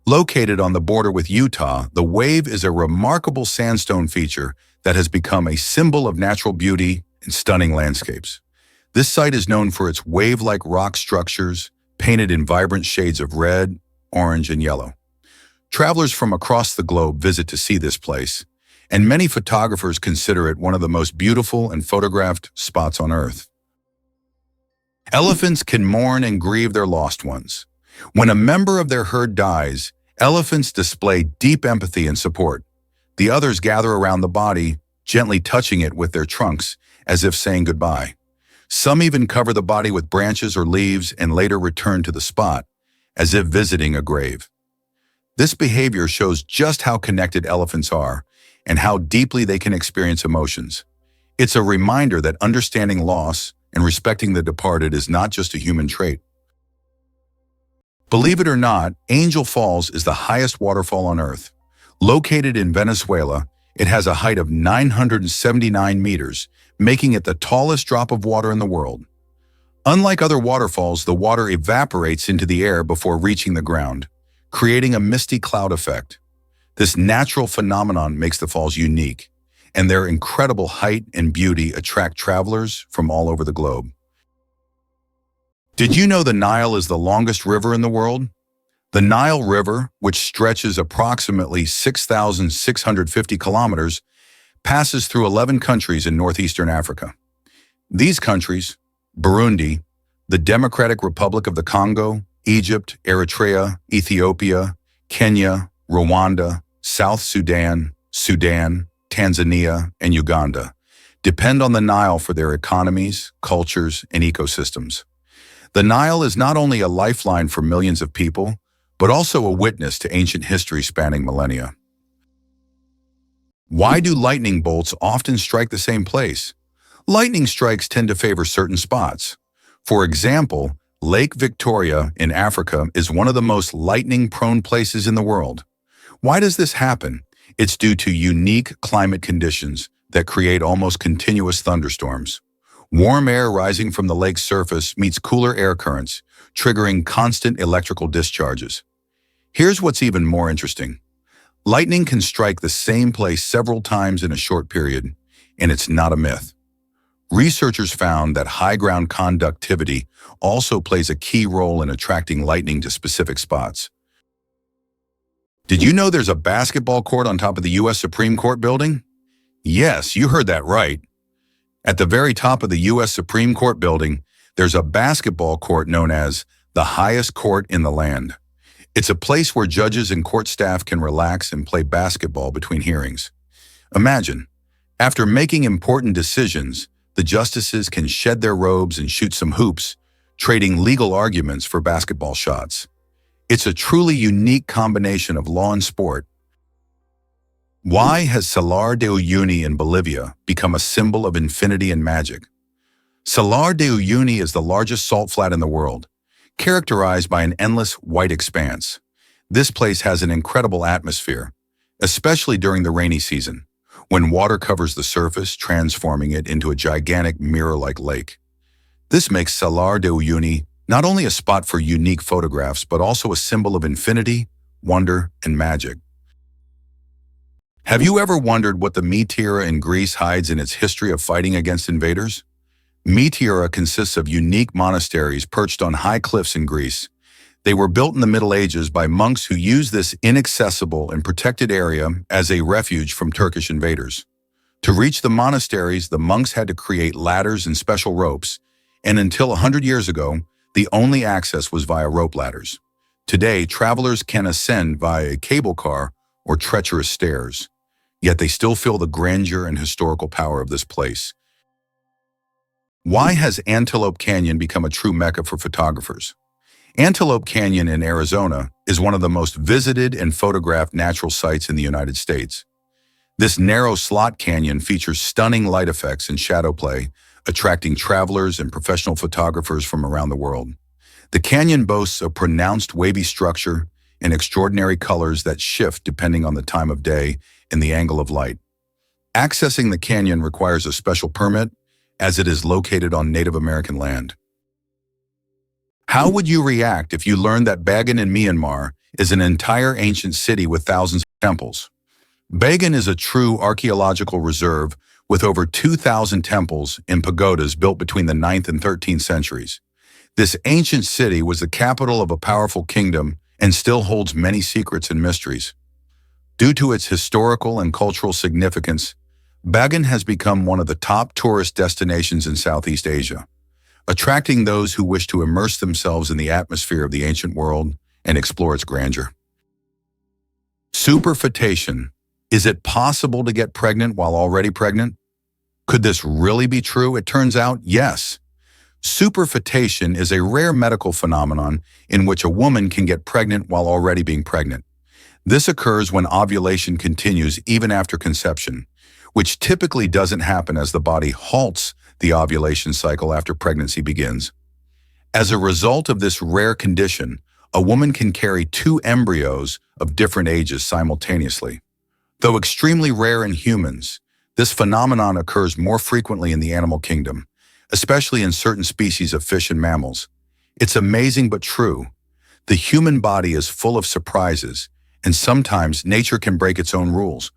Located on the border with Utah, the wave is a remarkable sandstone feature that has become a symbol of natural beauty and stunning landscapes. This site is known for its wave-like rock structures, painted in vibrant shades of red, orange, and yellow. Travelers from across the globe visit to see this place, and many photographers consider it one of the most beautiful and photographed spots on Earth. Elephants can mourn and grieve their lost ones. When a member of their herd dies, elephants display deep empathy and support. The others gather around the body, gently touching it with their trunks, as if saying goodbye. Some even cover the body with branches or leaves and later return to the spot, as if visiting a grave. This behavior shows just how connected elephants are and how deeply they can experience emotions. It's a reminder that understanding loss and respecting the departed is not just a human trait. Believe it or not, Angel Falls is the highest waterfall on Earth. Located in Venezuela, it has a height of 979 meters, making it the tallest drop of water in the world. Unlike other waterfalls, the water evaporates into the air before reaching the ground, creating a misty cloud effect. This natural phenomenon makes the falls unique, and their incredible height and beauty attract travelers from all over the globe. Did you know the Nile is the longest river in the world? The Nile River, which stretches approximately 6,650 kilometers, passes through 11 countries in northeastern Africa. These countries, Burundi, the Democratic Republic of the Congo, Egypt, Eritrea, Ethiopia, Kenya, Rwanda, South Sudan, Tanzania, and Uganda, depend on the Nile for their economies, cultures, and ecosystems. The Nile is not only a lifeline for millions of people, but also a witness to ancient history spanning millennia. Why do lightning bolts often strike the same place? Lightning strikes tend to favor certain spots. For example, Lake Victoria in Africa is one of the most lightning-prone places in the world. Why does this happen? It's due to unique climate conditions that create almost continuous thunderstorms. Warm air rising from the lake's surface meets cooler air currents, triggering constant electrical discharges. Here's what's even more interesting. Lightning can strike the same place several times in a short period, and it's not a myth. Researchers found that high ground conductivity also plays a key role in attracting lightning to specific spots. Did you know there's a basketball court on top of the U.S. Supreme Court building? Yes, you heard that right. At the very top of the U.S. Supreme Court building, there's a basketball court known as the highest court in the land. It's a place where judges and court staff can relax and play basketball between hearings. Imagine, after making important decisions, the justices can shed their robes and shoot some hoops, trading legal arguments for basketball shots. It's a truly unique combination of law and sport. Why has Salar de Uyuni in Bolivia become a symbol of infinity and magic? Salar de Uyuni is the largest salt flat in the world, characterized by an endless white expanse. This place has an incredible atmosphere, especially during the rainy season, when water covers the surface, transforming it into a gigantic mirror-like lake. This makes Salar de Uyuni not only a spot for unique photographs, but also a symbol of infinity, wonder, and magic. Have you ever wondered what the Meteora in Greece hides in its history of fighting against invaders? Meteora consists of unique monasteries perched on high cliffs in Greece. They were built in the Middle Ages by monks who used this inaccessible and protected area as a refuge from Turkish invaders. To reach the monasteries, the monks had to create ladders and special ropes, and until 100 years ago, the only access was via rope ladders. Today, travelers can ascend via a cable car or treacherous stairs, yet they still feel the grandeur and historical power of this place. Why has Antelope Canyon become a true mecca for photographers? Antelope Canyon in Arizona is one of the most visited and photographed natural sites in the United States. This narrow slot canyon features stunning light effects and shadow play, attracting travelers and professional photographers from around the world. The canyon boasts a pronounced wavy structure, in extraordinary colors that shift depending on the time of day and the angle of light. Accessing the canyon requires a special permit, as it is located on Native American land. How would you react if you learned that Bagan in Myanmar is an entire ancient city with thousands of temples? Bagan is a true archaeological reserve with over 2,000 temples and pagodas built between the 9th and 13th centuries. This ancient city was the capital of a powerful kingdom and still holds many secrets and mysteries. Due to its historical and cultural significance, Bagan has become one of the top tourist destinations in Southeast Asia, attracting those who wish to immerse themselves in the atmosphere of the ancient world and explore its grandeur. Superfetation. Is it possible to get pregnant while already pregnant? Could this really be true? It turns out, yes. Superfetation is a rare medical phenomenon in which a woman can get pregnant while already being pregnant. This occurs when ovulation continues even after conception, which typically doesn't happen as the body halts the ovulation cycle after pregnancy begins. As a result of this rare condition, a woman can carry two embryos of different ages simultaneously. Though extremely rare in humans, this phenomenon occurs more frequently in the animal kingdom, especially in certain species of fish and mammals. It's amazing but true. The human body is full of surprises, and sometimes nature can break its own rules,